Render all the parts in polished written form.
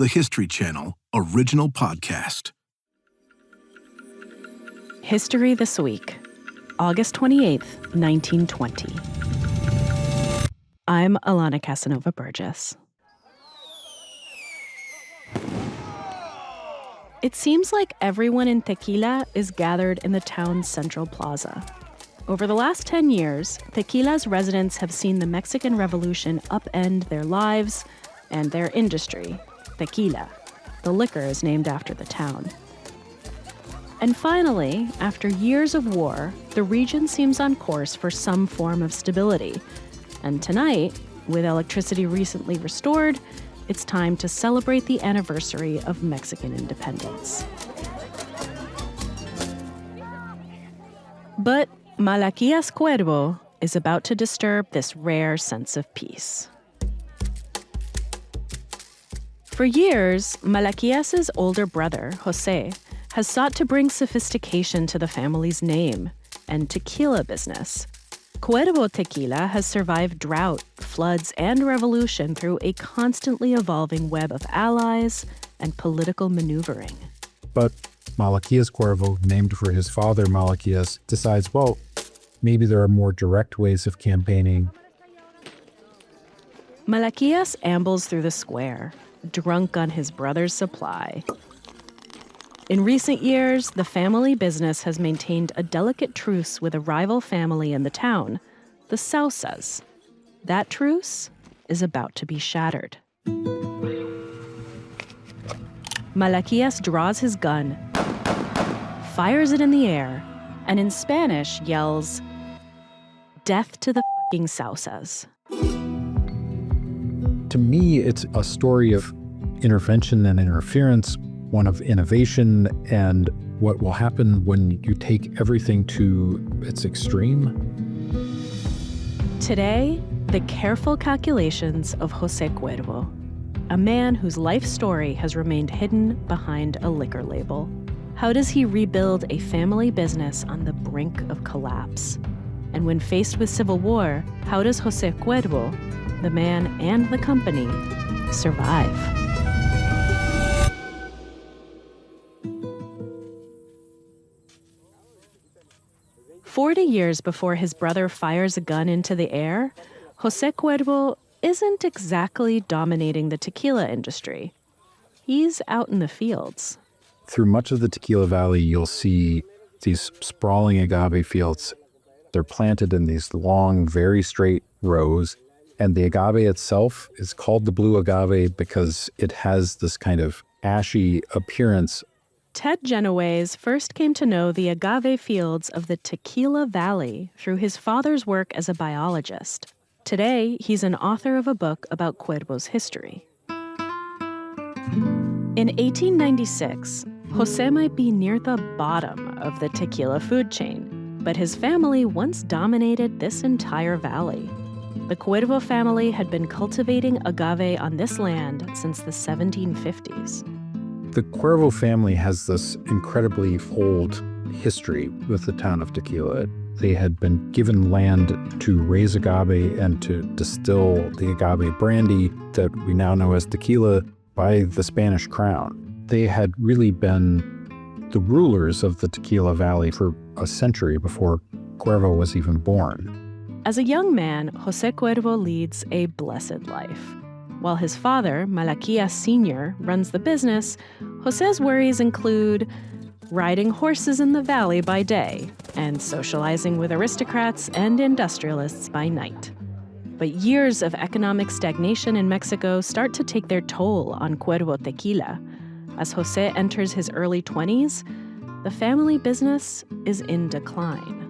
the History Channel original podcast. History This Week, August 28th, 1920. I'm Alana Casanova Burgess. It seems like everyone in Tequila is gathered in the town's central plaza. Over the last 10 years, Tequila's residents have seen the Mexican Revolution upend their lives and their industry, tequila. The liquor is named after the town. And finally, after years of war, the region seems on course for some form of stability. And tonight, with electricity recently restored, it's time to celebrate the anniversary of Mexican independence. But Malachías Cuervo is about to disturb this rare sense of peace. For years, Malachías' older brother, José, has sought to bring sophistication to the family's name and tequila business. Cuervo Tequila has survived drought, floods, and revolution through a constantly evolving web of allies and political maneuvering. But Malachías Cuervo, named for his father Malachías, decides, well, maybe there are more direct ways of campaigning. Malachías ambles through the square, drunk on his brother's supply. In recent years, the family business has maintained a delicate truce with a rival family in the town, the Sauzas. That truce is about to be shattered. Malachías draws his gun, fires it in the air, and in Spanish yells, "Death to the f***ing Sauzas." To me, it's a story of intervention and interference, one of innovation, and what will happen when you take everything to its extreme. Today, the careful calculations of José Cuervo, a man whose life story has remained hidden behind a liquor label. How does he rebuild a family business on the brink of collapse? And when faced with civil war, how does José Cuervo, the man and the company, survive? "40 years before his brother fires a gun into the air, José Cuervo isn't exactly dominating the tequila industry. He's out in the fields." Through much of the Tequila Valley, you'll see these sprawling agave fields. They're planted in these long, very straight rows. And the agave itself is called the blue agave because it has this kind of ashy appearance. Ted Genoways first came to know the agave fields of the Tequila Valley through his father's work as a biologist. Today, he's an author of a book about Cuervo's history. In 1896, José might be near the bottom of the tequila food chain, but his family once dominated this entire valley. The Cuervo family had been cultivating agave on this land since the 1750s. The Cuervo family has this incredibly old history with the town of Tequila. They had been given land to raise agave and to distill the agave brandy that we now know as tequila by the Spanish crown. They had really been the rulers of the Tequila Valley for a century before Cuervo was even born. As a young man, José Cuervo leads a blessed life. While his father, Malachías Sr., runs the business, José's worries include riding horses in the valley by day and socializing with aristocrats and industrialists by night. But years of economic stagnation in Mexico start to take their toll on Cuervo Tequila. As José enters his early 20s, the family business is in decline.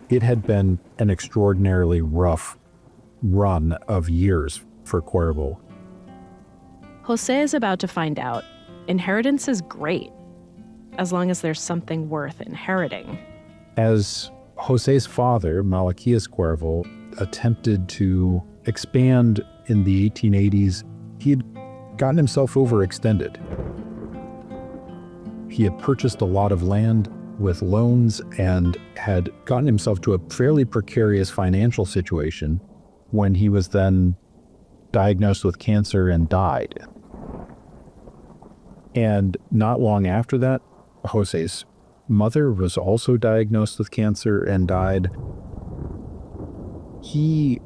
It had been an extraordinarily rough run of years for Cuervo. José is about to find out. Inheritance is great, as long as there's something worth inheriting. As José's father, Malachías Cuervo, attempted to expand in the 1880s, he had gotten himself overextended. He had purchased a lot of land with loans and had gotten himself to a fairly precarious financial situation when he was then diagnosed with cancer and died. And not long after that, Jose's mother was also diagnosed with cancer and died. He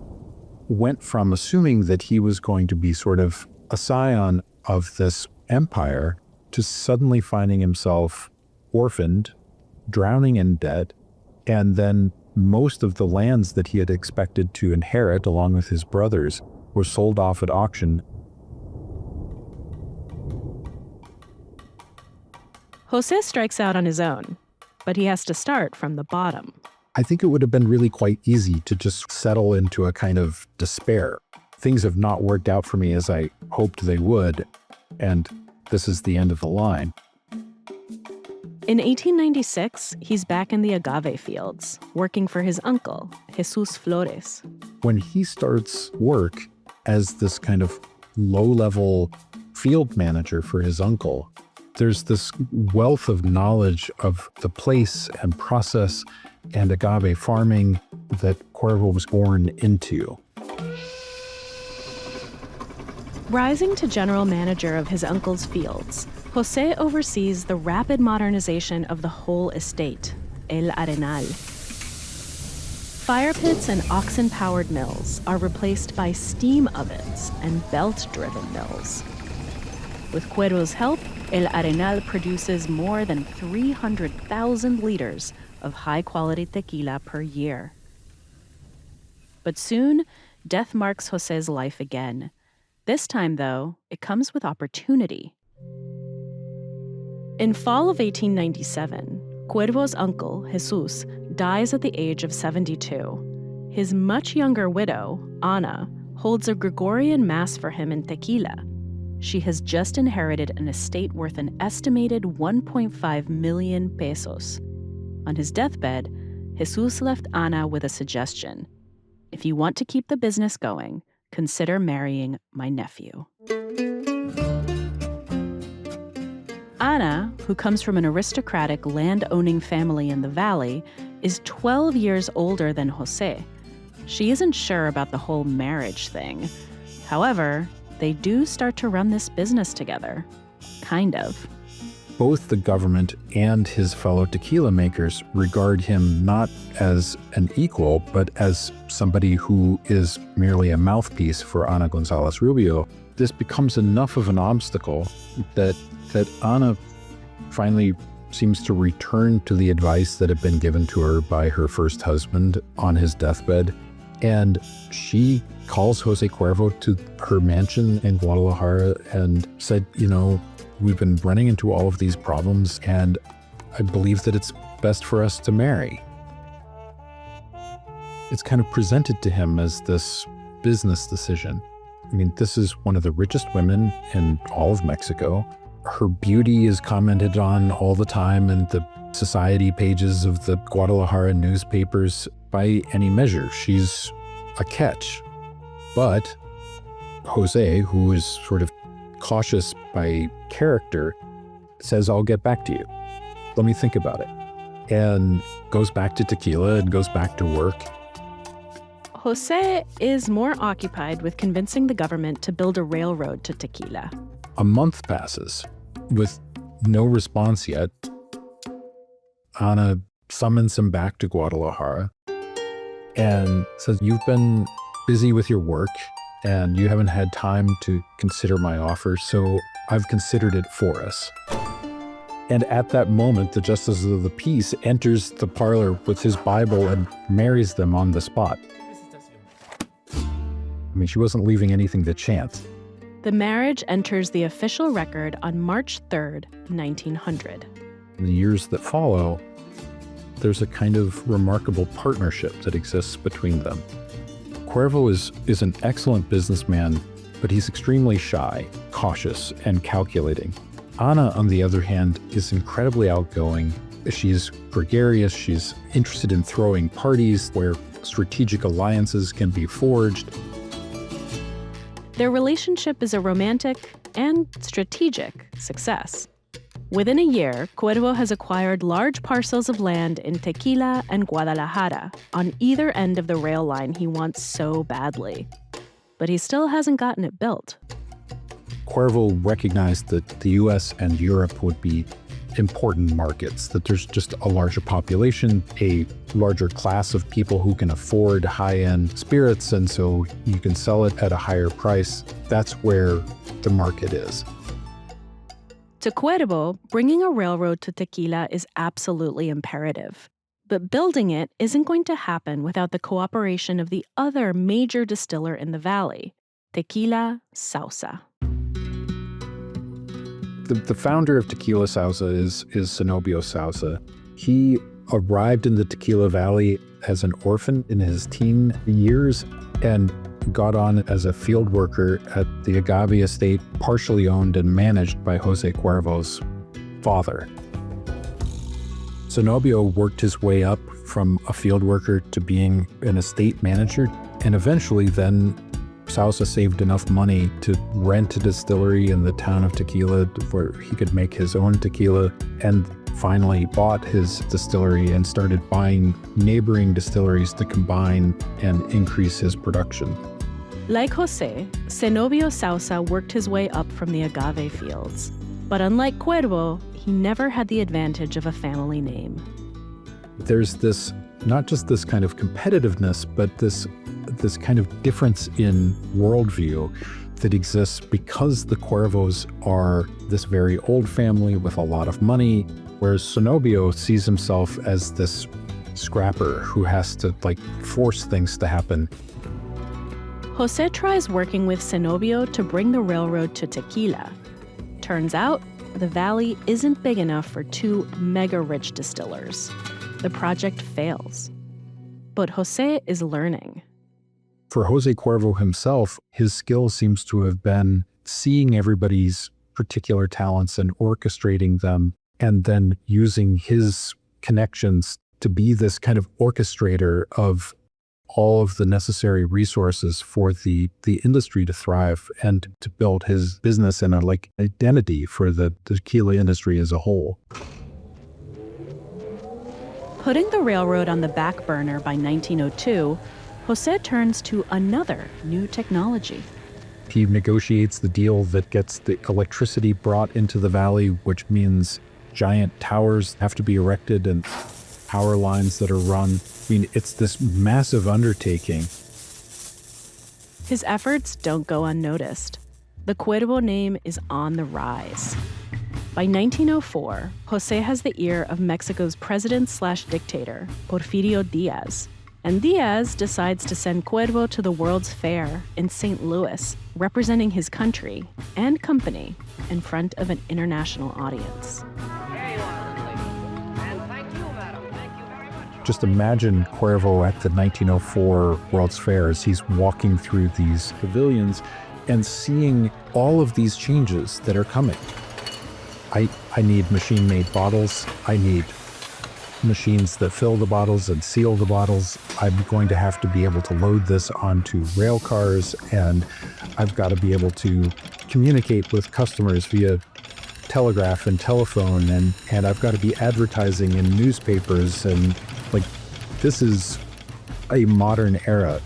went from assuming that he was going to be sort of a scion of this empire to suddenly finding himself orphaned, drowning in debt, and then most of the lands that he had expected to inherit along with his brothers were sold off at auction. José strikes out on his own, but he has to start from the bottom. I think it would have been really quite easy to just settle into a kind of despair. Things have not worked out for me as I hoped they would, and this is the end of the line. In 1896, he's back in the agave fields, working for his uncle, Jesus Flores. When he starts work as this kind of low-level field manager for his uncle, there's this wealth of knowledge of the place and process and agave farming that Cuervo was born into. Rising to general manager of his uncle's fields, José oversees the rapid modernization of the whole estate, El Arenal. Fire pits and oxen-powered mills are replaced by steam ovens and belt-driven mills. With Cuervo's help, El Arenal produces more than 300,000 liters of high-quality tequila per year. But soon, death marks José's life again. This time, though, it comes with opportunity. In fall of 1897, Cuervo's uncle, Jesus, dies at the age of 72. His much younger widow, Ana, holds a Gregorian mass for him in Tequila. She has just inherited an estate worth an estimated 1.5 million pesos. On his deathbed, Jesus left Ana with a suggestion. If you want to keep the business going, consider marrying my nephew. Ana, who comes from an aristocratic land-owning family in the valley, is 12 years older than José. She isn't sure about the whole marriage thing. However, they do start to run this business together. Kind of. Both the government and his fellow tequila makers regard him not as an equal, but as somebody who is merely a mouthpiece for Ana González Rubio. This becomes enough of an obstacle that Ana finally seems to return to the advice that had been given to her by her first husband on his deathbed. And she calls José Cuervo to her mansion in Guadalajara and said, we've been running into all of these problems, and I believe that it's best for us to marry. It's kind of presented to him as this business decision. I mean, this is one of the richest women in all of Mexico. Her beauty is commented on all the time in the society pages of the Guadalajara newspapers. By any measure, she's a catch. But José, who is sort of cautious by character, says, I'll get back to you. Let me think about it. And goes back to tequila and goes back to work. José is more occupied with convincing the government to build a railroad to Tequila. A month passes with no response yet. Ana summons him back to Guadalajara and says, you've been busy with your work and you haven't had time to consider my offer, so I've considered it for us. And at that moment, the justice of the peace enters the parlor with his Bible and marries them on the spot. I mean, she wasn't leaving anything to chance. The marriage enters the official record on March 3rd, 1900. In the years that follow, there's a kind of remarkable partnership that exists between them. Cuervo is an excellent businessman, but he's extremely shy, cautious, and calculating. Ana, on the other hand, is incredibly outgoing. She's gregarious. She's interested in throwing parties where strategic alliances can be forged. Their relationship is a romantic and strategic success. Within a year, Cuervo has acquired large parcels of land in Tequila and Guadalajara on either end of the rail line he wants so badly. but he still hasn't gotten it built. Cuervo recognized that the US and Europe would be important markets, that there's just a larger population, a larger class of people who can afford high-end spirits, and so you can sell it at a higher price. That's where the market is. To Cuervo, bringing a railroad to Tequila is absolutely imperative. But building it isn't going to happen without the cooperation of the other major distiller in the valley, Tequila Sauza. The founder of Tequila Sauza is Zenobio Sauza. He arrived in the Tequila Valley as an orphan in his teen years and got on as a field worker at the agave estate, partially owned and managed by José Cuervo's father. Zenobio worked his way up from a field worker to being an estate manager, and eventually then Sauza saved enough money to rent a distillery in the town of Tequila where he could make his own tequila, and finally bought his distillery and started buying neighboring distilleries to combine and increase his production. Like José, Zenobio Sauza worked his way up from the agave fields. But unlike Cuervo, he never had the advantage of a family name. There's this, not just this kind of competitiveness, but this kind of difference in worldview that exists because the Cuervos are this very old family with a lot of money, whereas Zenobio sees himself as this scrapper who has to force things to happen. José tries working with Zenobio to bring the railroad to Tequila. Turns out, the valley isn't big enough for two mega-rich distillers. The project fails. But José is learning. For José Cuervo himself, his skill seems to have been seeing everybody's particular talents and orchestrating them, and then using his connections to be this kind of orchestrator of all of the necessary resources for the industry to thrive and to build his business and a identity for the tequila industry as a whole. Putting the railroad on the back burner by 1902, José turns to another new technology. He negotiates the deal that gets the electricity brought into the valley, which means giant towers have to be erected and power lines that are run. I mean, it's this massive undertaking. His efforts don't go unnoticed. The Cuervo name is on the rise. By 1904, José has the ear of Mexico's president/dictator, Porfirio Díaz. And Díaz decides to send Cuervo to the World's Fair in St. Louis, representing his country and company in front of an international audience. Just imagine Cuervo at the 1904 World's Fair as he's walking through these pavilions and seeing all of these changes that are coming. I need machine-made bottles. I need machines that fill the bottles and seal the bottles. I'm going to have to be able to load this onto rail cars, and I've got to be able to communicate with customers via telegraph and telephone, and I've got to be advertising in newspapers, and this is a modern era.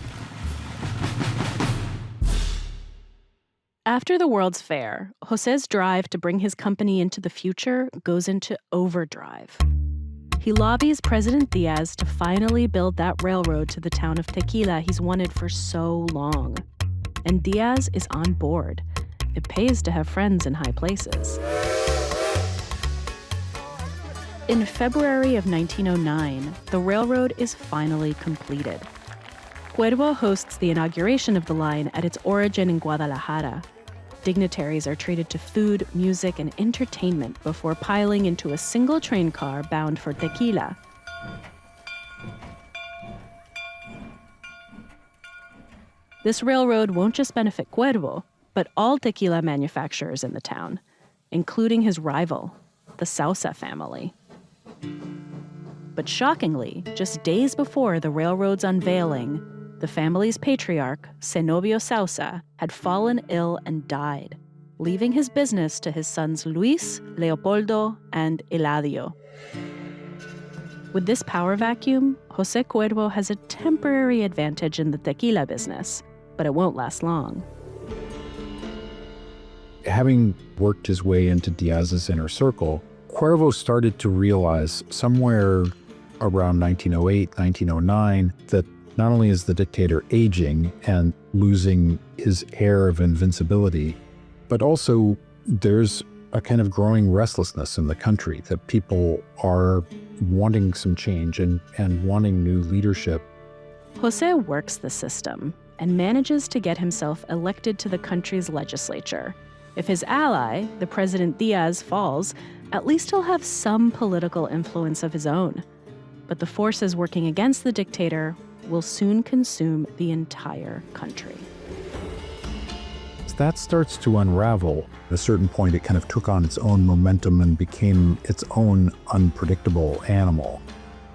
After the World's Fair, José's drive to bring his company into the future goes into overdrive. He lobbies President Díaz to finally build that railroad to the town of Tequila he's wanted for so long. And Díaz is on board. It pays to have friends in high places. In February of 1909, the railroad is finally completed. Cuervo hosts the inauguration of the line at its origin in Guadalajara. Dignitaries are treated to food, music, and entertainment before piling into a single train car bound for Tequila. This railroad won't just benefit Cuervo, but all tequila manufacturers in the town, including his rival, the Sauza family. But shockingly, just days before the railroad's unveiling, the family's patriarch, Zenobio Sauza, had fallen ill and died, leaving his business to his sons Luis, Leopoldo, and Eladio. With this power vacuum, José Cuervo has a temporary advantage in the tequila business, but it won't last long. Having worked his way into Diaz's inner circle, Cuervo started to realize somewhere around 1908, 1909, that not only is the dictator aging and losing his air of invincibility, but also there's a kind of growing restlessness in the country, that people are wanting some change and wanting new leadership. José works the system and manages to get himself elected to the country's legislature. If his ally, the President Diaz, falls, at least he'll have some political influence of his own. But the forces working against the dictator will soon consume the entire country. As that starts to unravel, at a certain point it kind of took on its own momentum and became its own unpredictable animal.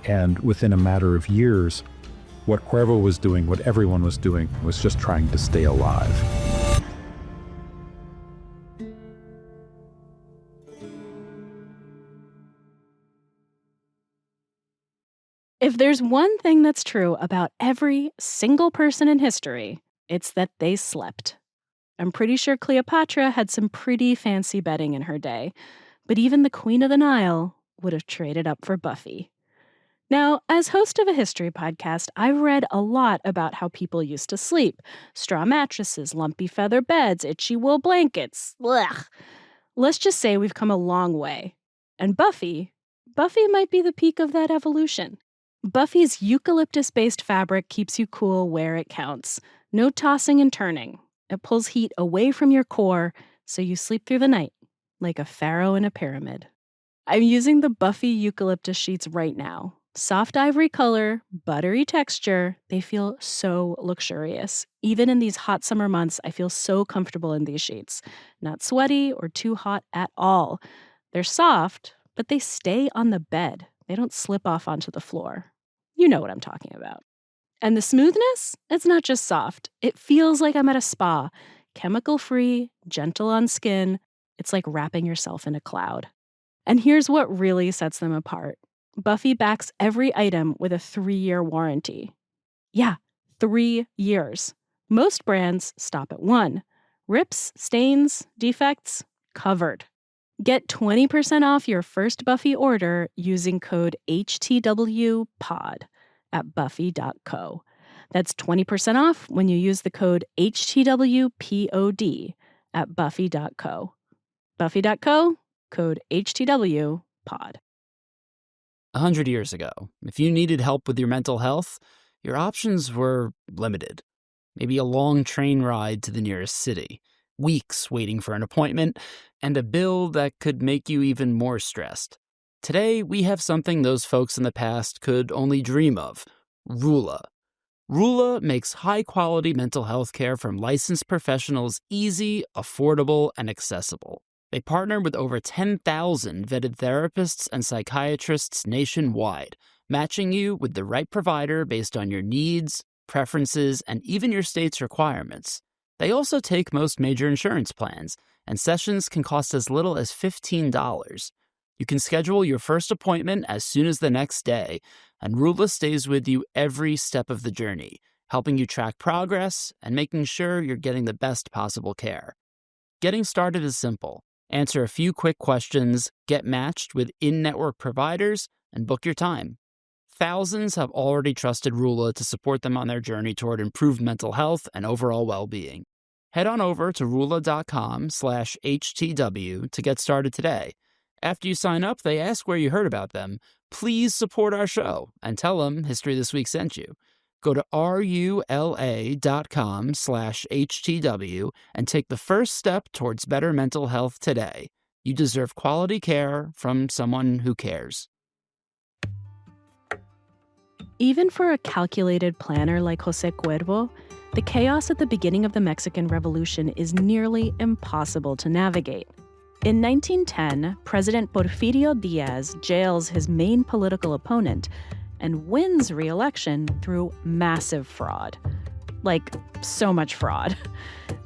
And within a matter of years, what Cuervo was doing, what everyone was doing, was just trying to stay alive. If there's one thing that's true about every single person in history, it's that they slept. I'm pretty sure Cleopatra had some pretty fancy bedding in her day, but even the Queen of the Nile would have traded up for Buffy. Now, as host of a history podcast, I've read a lot about how people used to sleep. Straw mattresses, lumpy feather beds, itchy wool blankets. Blech. Let's just say we've come a long way. And Buffy might be the peak of that evolution. Buffy's eucalyptus-based fabric keeps you cool where it counts. No tossing and turning. It pulls heat away from your core so you sleep through the night, like a pharaoh in a pyramid. I'm using the Buffy eucalyptus sheets right now. Soft ivory color, buttery texture, they feel so luxurious. Even in these hot summer months, I feel so comfortable in these sheets. Not sweaty or too hot at all. They're soft, but they stay on the bed. They don't slip off onto the floor. You know what I'm talking about. And the smoothness? It's not just soft. It feels like I'm at a spa. Chemical-free, gentle on skin. It's like wrapping yourself in a cloud. And here's what really sets them apart. Buffy backs every item with a 3-year warranty. Yeah, 3 years. Most brands stop at 1. Rips, stains, defects, covered. Get 20% off your first Buffy order using code HTWPOD at buffy.co. That's 20% off when you use the code HTWPOD at buffy.co. Buffy.co, code HTWPOD. 100 years ago, if you needed help with your mental health, your options were limited. Maybe a long train ride to the nearest city, weeks waiting for an appointment, and a bill that could make you even more stressed. Today, we have something those folks in the past could only dream of: Rula. Rula makes high-quality mental health care from licensed professionals easy, affordable, and accessible. They partner with over 10,000 vetted therapists and psychiatrists nationwide, matching you with the right provider based on your needs, preferences, and even your state's requirements. They also take most major insurance plans, and sessions can cost as little as $15. You can schedule your first appointment as soon as the next day, and Rula stays with you every step of the journey, helping you track progress and making sure you're getting the best possible care. Getting started is simple. Answer a few quick questions, get matched with in-network providers, and book your time. Thousands have already trusted Rula to support them on their journey toward improved mental health and overall well-being. Head on over to rula.com/HTW to get started today. After you sign up, they ask where you heard about them. Please support our show and tell them History This Week sent you. Go to rula.com/HTW and take the first step towards better mental health today. You deserve quality care from someone who cares. Even for a calculated planner like José Cuervo, the chaos at the beginning of the Mexican Revolution is nearly impossible to navigate. In 1910, President Porfirio Diaz jails his main political opponent and wins re-election through massive fraud. Like, so much fraud.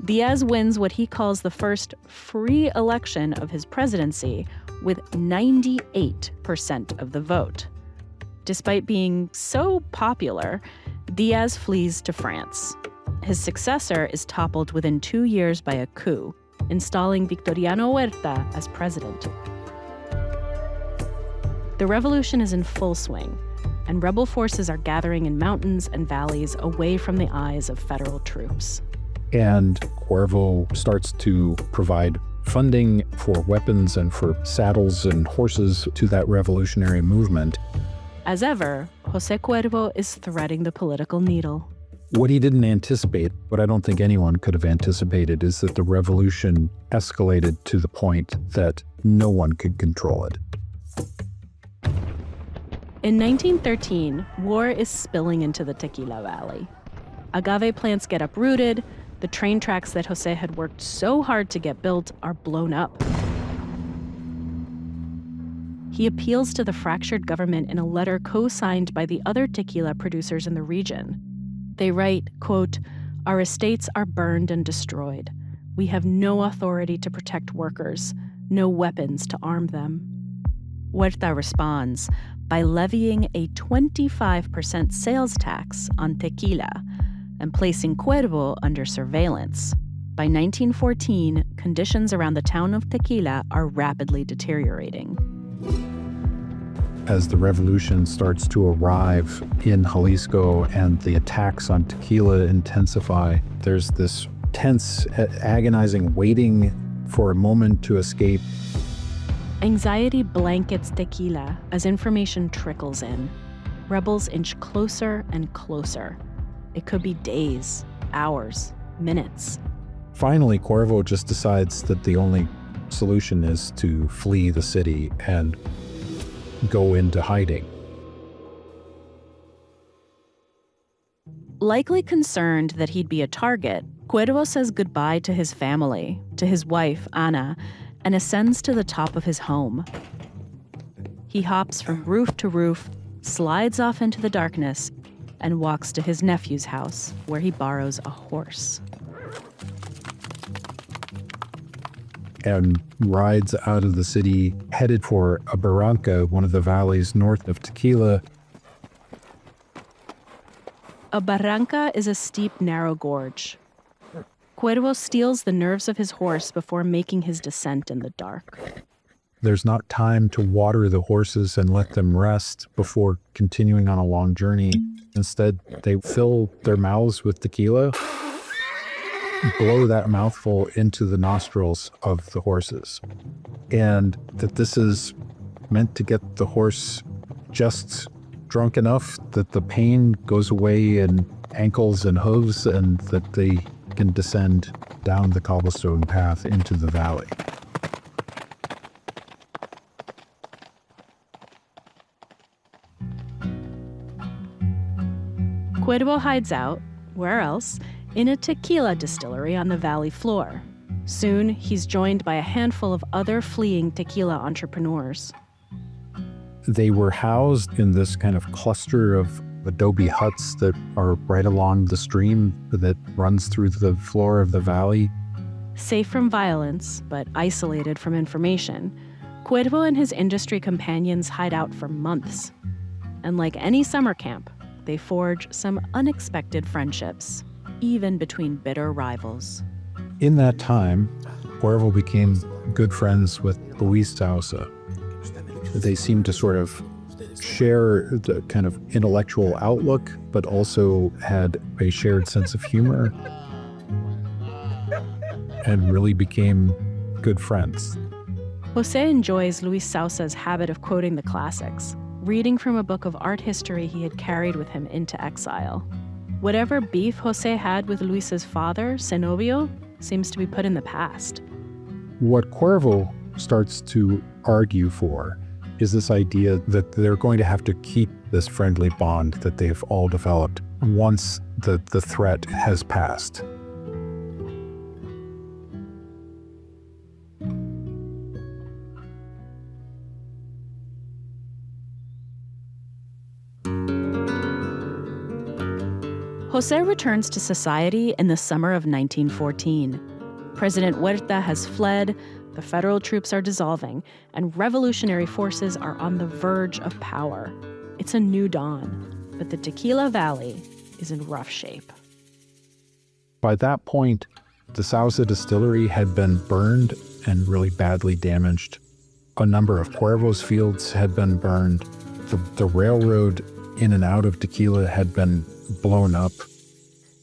Diaz wins what he calls the first free election of his presidency with 98% of the vote. Despite being so popular, Diaz flees to France. His successor is toppled within 2 years by a coup, installing Victoriano Huerta as president. The revolution is in full swing, and rebel forces are gathering in mountains and valleys away from the eyes of federal troops. And Cuervo starts to provide funding for weapons and for saddles and horses to that revolutionary movement. As ever, José Cuervo is threading the political needle. What he didn't anticipate, what I don't think anyone could have anticipated, is that the revolution escalated to the point that no one could control it. In 1913, war is spilling into the Tequila Valley. Agave plants get uprooted. The train tracks that José had worked so hard to get built are blown up. He appeals to the fractured government in a letter co-signed by the other tequila producers in the region. They write, quote, "Our estates are burned and destroyed. We have no authority to protect workers, no weapons to arm them." Huerta responds by levying a 25% sales tax on tequila and placing Cuervo under surveillance. By 1914, conditions around the town of Tequila are rapidly deteriorating. As the revolution starts to arrive in Jalisco and the attacks on tequila intensify, there's this tense, agonizing waiting for a moment to escape. Anxiety blankets tequila as information trickles in. Rebels inch closer and closer. It could be days, hours, minutes. Finally, Cuervo just decides that the only solution is to flee the city and go into hiding. Likely concerned that he'd be a target, Cuervo says goodbye to his family, to his wife, Ana, and ascends to the top of his home. He hops from roof to roof, slides off into the darkness, and walks to his nephew's house, where he borrows a horse. And rides out of the city, headed for a barranca, one of the valleys north of Tequila. A barranca is a steep, narrow gorge. Cuervo steals the nerves of his horse before making his descent in the dark. There's not time to water the horses and let them rest before continuing on a long journey. Instead, they fill their mouths with tequila, blow that mouthful into the nostrils of the horses. And that this is meant to get the horse just drunk enough that the pain goes away in ankles and hooves and that they can descend down the cobblestone path into the valley. Cuervo hides out, where else? In a tequila distillery on the valley floor. Soon, he's joined by a handful of other fleeing tequila entrepreneurs. They were housed in this kind of cluster of adobe huts that are right along the stream that runs through the floor of the valley. Safe from violence, but isolated from information, Cuervo and his industry companions hide out for months. And like any summer camp, they forge some unexpected friendships, even between bitter rivals. In that time, Cuervo became good friends with Luis Sauza. They seemed to sort of share the kind of intellectual outlook, but also had a shared sense of humor and really became good friends. José enjoys Luis Sauza's habit of quoting the classics, reading from a book of art history he had carried with him into exile. Whatever beef José had with Luis's father, Zenobio, seems to be put in the past. What Cuervo starts to argue for is this idea that they're going to have to keep this friendly bond that they've all developed once the threat has passed. José returns to society in the summer of 1914. President Huerta has fled, the federal troops are dissolving, and revolutionary forces are on the verge of power. It's a new dawn, but the Tequila Valley is in rough shape. By that point, the Sauza distillery had been burned and really badly damaged. A number of Cuervo's fields had been burned. The railroad in and out of tequila had been blown up.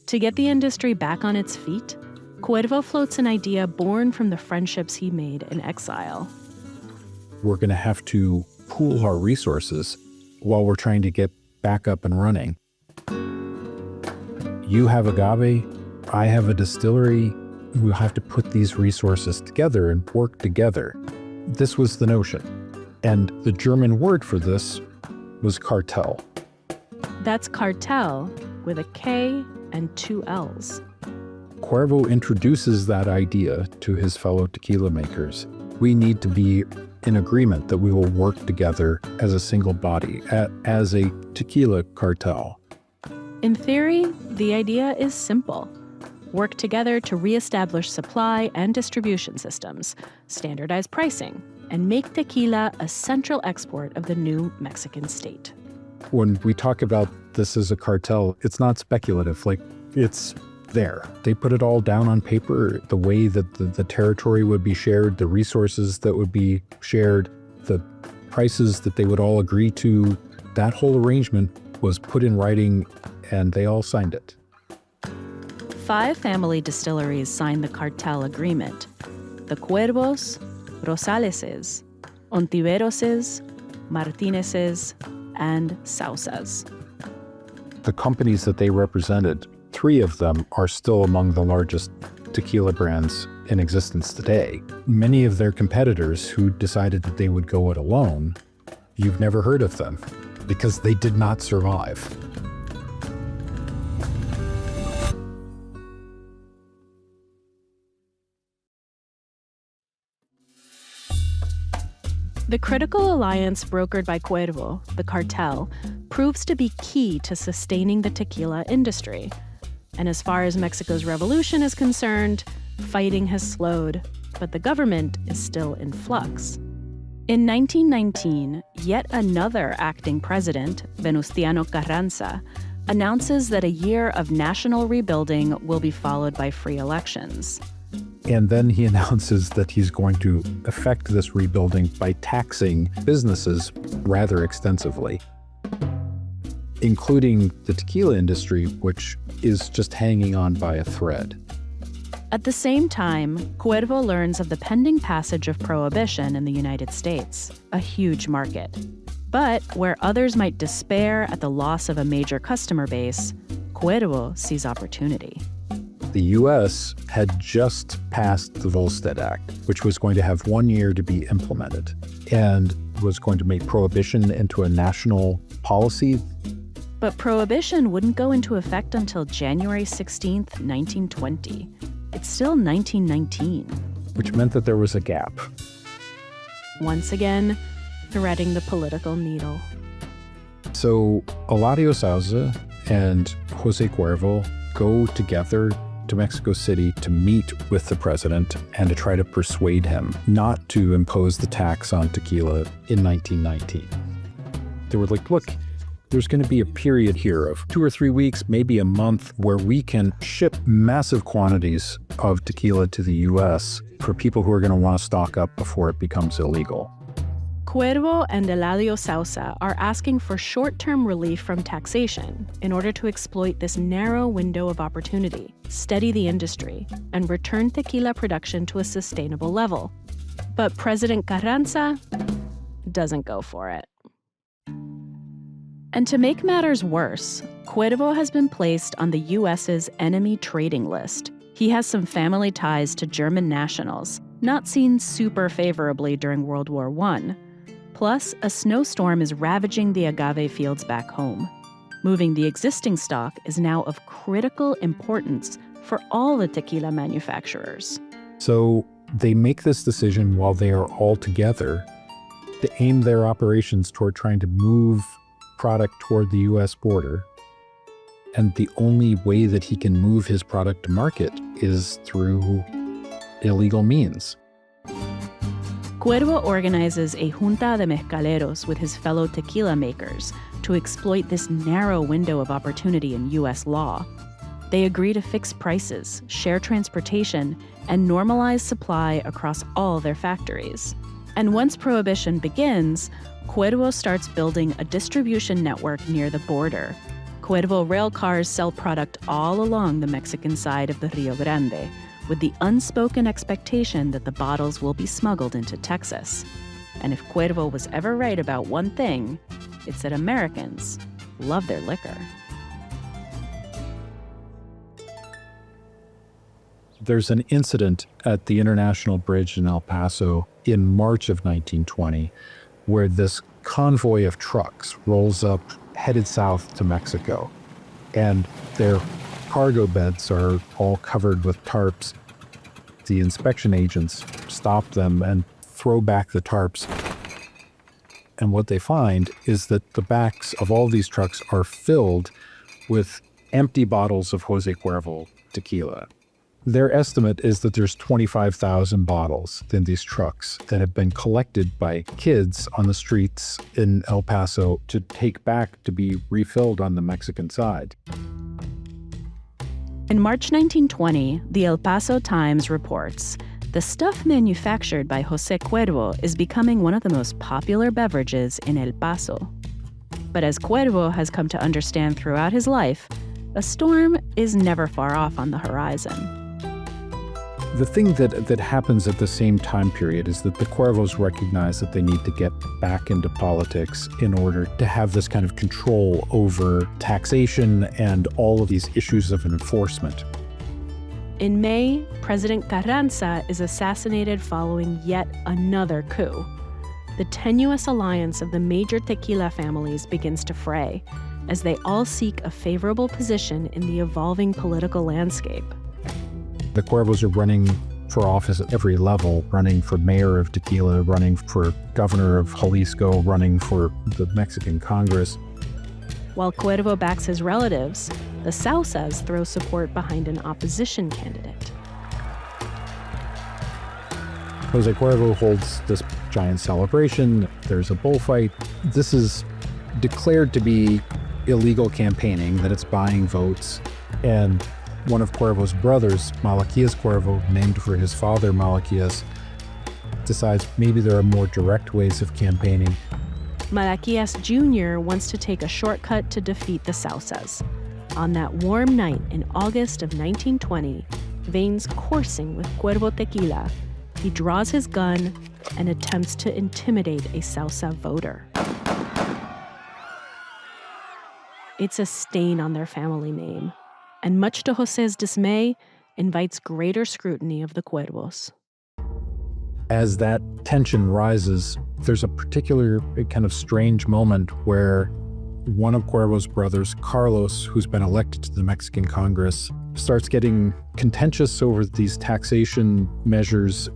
To get the industry back on its feet, Cuervo floats an idea born from the friendships he made in exile. We're going to have to pool our resources while we're trying to get back up and running. You have agave, I have a distillery. We'll have to put these resources together and work together. This was the notion. And the German word for this was cartel. That's cartel with a K and 2 L's. Cuervo introduces that idea to his fellow tequila makers. We need to be in agreement that we will work together as a single body, as a tequila cartel. In theory, the idea is simple. Work together to reestablish supply and distribution systems, standardize pricing, and make tequila a central export of the new Mexican state. When we talk about this as a cartel, it's not speculative. It's there. They put it all down on paper, the way that the territory would be shared, the resources that would be shared, the prices that they would all agree to. That whole arrangement was put in writing, and they all signed it. 5 family distilleries signed the cartel agreement: the Cuervos, Rosaleses, Ontiveroses, Martinezes, and Sauzas. The companies that they represented, 3 of them are still among the largest tequila brands in existence today. Many of their competitors who decided that they would go it alone, you've never heard of them because they did not survive. The critical alliance brokered by Cuervo, the cartel, proves to be key to sustaining the tequila industry. And as far as Mexico's revolution is concerned, fighting has slowed, but the government is still in flux. In 1919, yet another acting president, Venustiano Carranza, announces that a year of national rebuilding will be followed by free elections. And then he announces that he's going to effect this rebuilding by taxing businesses rather extensively, including the tequila industry, which is just hanging on by a thread. At the same time, Cuervo learns of the pending passage of Prohibition in the United States, a huge market. But where others might despair at the loss of a major customer base, Cuervo sees opportunity. The U.S. had just passed the Volstead Act, which was going to have 1 year to be implemented and was going to make prohibition into a national policy. But Prohibition wouldn't go into effect until January 16th, 1920. It's still 1919. Which meant that there was a gap. Once again, threading the political needle. So Eladio Sauza and José Cuervo go together to Mexico City to meet with the president and to try to persuade him not to impose the tax on tequila in 1919. They were like, look, there's going to be a period here of 2 or 3 weeks, maybe a month, where we can ship massive quantities of tequila to the U.S. for people who are going to want to stock up before it becomes illegal. Cuervo and Eladio Sauza are asking for short-term relief from taxation in order to exploit this narrow window of opportunity, steady the industry, and return tequila production to a sustainable level. But President Carranza doesn't go for it. And to make matters worse, Cuervo has been placed on the U.S.'s enemy trading list. He has some family ties to German nationals, not seen super favorably during World War I. Plus, a snowstorm is ravaging the agave fields back home. Moving the existing stock is now of critical importance for all the tequila manufacturers. So they make this decision while they are all together to aim their operations toward trying to move product toward the U.S. border. And the only way that he can move his product to market is through illegal means. Cuervo organizes a junta de mezcaleros with his fellow tequila makers to exploit this narrow window of opportunity in U.S. law. They agree to fix prices, share transportation, and normalize supply across all their factories. And once Prohibition begins, Cuervo starts building a distribution network near the border. Cuervo rail cars sell product all along the Mexican side of the Rio Grande, with the unspoken expectation that the bottles will be smuggled into Texas. And if Cuervo was ever right about one thing, it's that Americans love their liquor. There's an incident at the International Bridge in El Paso in March of 1920 where this convoy of trucks rolls up headed south to Mexico, and their cargo beds are all covered with tarps. The inspection agents stop them and throw back the tarps. And what they find is that the backs of all these trucks are filled with empty bottles of José Cuervo tequila. Their estimate is that there's 25,000 bottles in these trucks that have been collected by kids on the streets in El Paso to take back to be refilled on the Mexican side. In March 1920, the El Paso Times reports, the stuff manufactured by José Cuervo is becoming one of the most popular beverages in El Paso. But as Cuervo has come to understand throughout his life, a storm is never far off on the horizon. The thing that happens at the same time period is that the Cuervos recognize that they need to get back into politics in order to have this kind of control over taxation and all of these issues of enforcement. In May, President Carranza is assassinated following yet another coup. The tenuous alliance of the major tequila families begins to fray, as they all seek a favorable position in the evolving political landscape. The Cuervos are running for office at every level, running for mayor of Tequila, running for governor of Jalisco, running for the Mexican Congress. While Cuervo backs his relatives, the Sauzas throw support behind an opposition candidate. José Cuervo holds this giant celebration. There's a bullfight. This is declared to be illegal campaigning, that it's buying votes. And one of Cuervo's brothers, Malachías Cuervo, named for his father Malachías, decides maybe there are more direct ways of campaigning. Malachías Jr. wants to take a shortcut to defeat the Sauzas. On that warm night in August of 1920, veins coursing with Cuervo tequila, he draws his gun and attempts to intimidate a Sauza voter. It's a stain on their family name, and much to José's dismay, invites greater scrutiny of the Cuervos. As that tension rises, there's a particular kind of strange moment where one of Cuervo's brothers, Carlos, who's been elected to the Mexican Congress, starts getting contentious over these taxation measures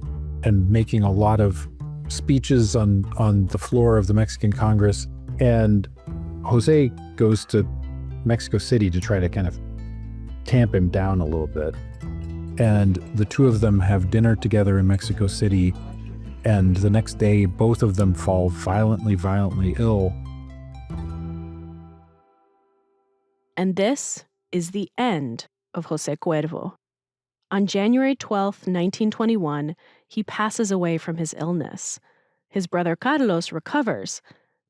and making a lot of speeches on the floor of the Mexican Congress. And José goes to Mexico City to try to kind of tamp him down a little bit. And the two of them have dinner together in Mexico City, and the next day, both of them fall violently ill. And this is the end of José Cuervo. On January 12, 1921, he passes away from his illness. His brother Carlos recovers,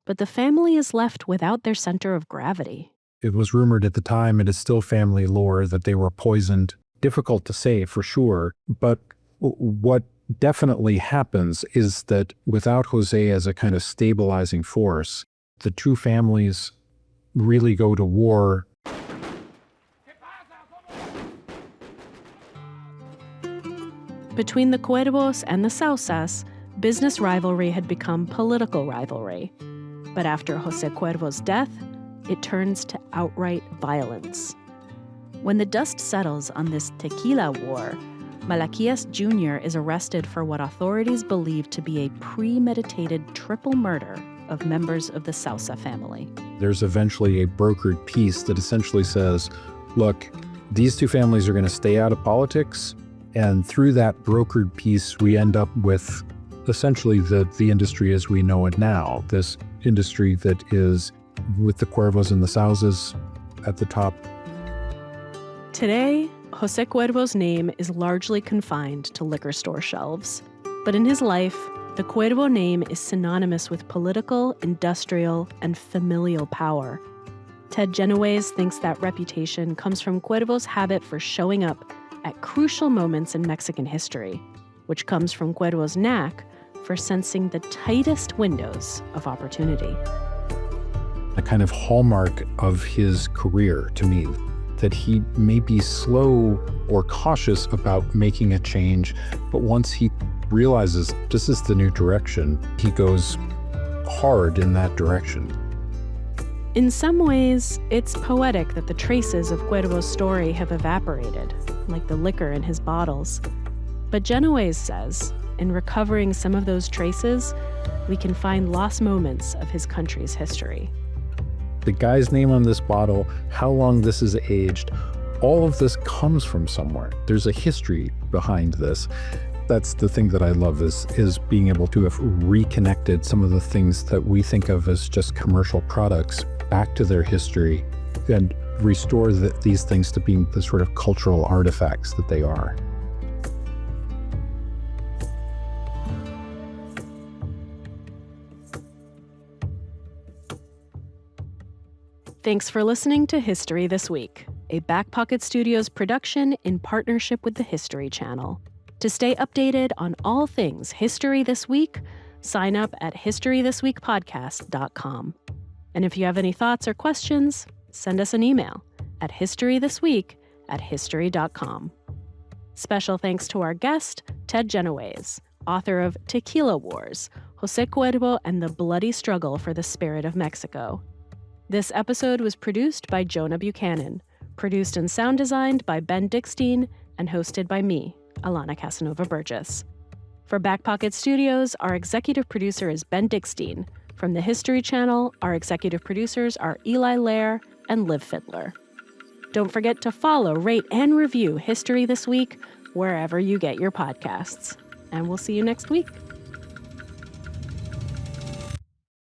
but the family is left without their center of gravity. It was rumored at the time, it is still family lore, that they were poisoned. Difficult to say for sure, but what definitely happens is that without José as a kind of stabilizing force, the two families really go to war. Between the Cuervos and the Sauzas, business rivalry had become political rivalry. But after José Cuervo's death, it turns to outright violence. When the dust settles on this tequila war, Malachías Jr. is arrested for what authorities believe to be a premeditated triple murder of members of the Sauza family. There's eventually a brokered peace that essentially says, look, these two families are going to stay out of politics, and through that brokered peace, we end up with essentially the industry as we know it now, this industry that is with the Cuervos and the Sauzas at the top. Today, José Cuervo's name is largely confined to liquor store shelves. But in his life, the Cuervo name is synonymous with political, industrial, and familial power. Ted Genoways thinks that reputation comes from Cuervo's habit for showing up at crucial moments in Mexican history, which comes from Cuervo's knack for sensing the tightest windows of opportunity. A kind of hallmark of his career, to me, that he may be slow or cautious about making a change, but once he realizes this is the new direction, he goes hard in that direction. In some ways, it's poetic that the traces of Cuervo's story have evaporated, like the liquor in his bottles. But Genoways says, in recovering some of those traces, we can find lost moments of his country's history. The guy's name on this bottle, how long this is aged, all of this comes from somewhere. There's a history behind this. That's the thing that I love is being able to have reconnected some of the things that we think of as just commercial products back to their history and restore these things to being the sort of cultural artifacts that they are. Thanks for listening to History This Week, a Back Pocket Studios production in partnership with the History Channel. To stay updated on all things History This Week, sign up at historythisweekpodcast.com. And if you have any thoughts or questions, send us an email at historythisweek@history.com. Special thanks to our guest, Ted Genoways, author of Tequila Wars, José Cuervo and the Bloody Struggle for the Spirit of Mexico. This episode was produced by Jonah Buchanan, produced and sound designed by Ben Dickstein, and hosted by me, Alana Casanova Burgess. For Back Pocket Studios, our executive producer is Ben Dickstein. From the History Channel, our executive producers are Eli Lair and Liv Fiddler. Don't forget to follow, rate, and review History This Week wherever you get your podcasts. And we'll see you next week.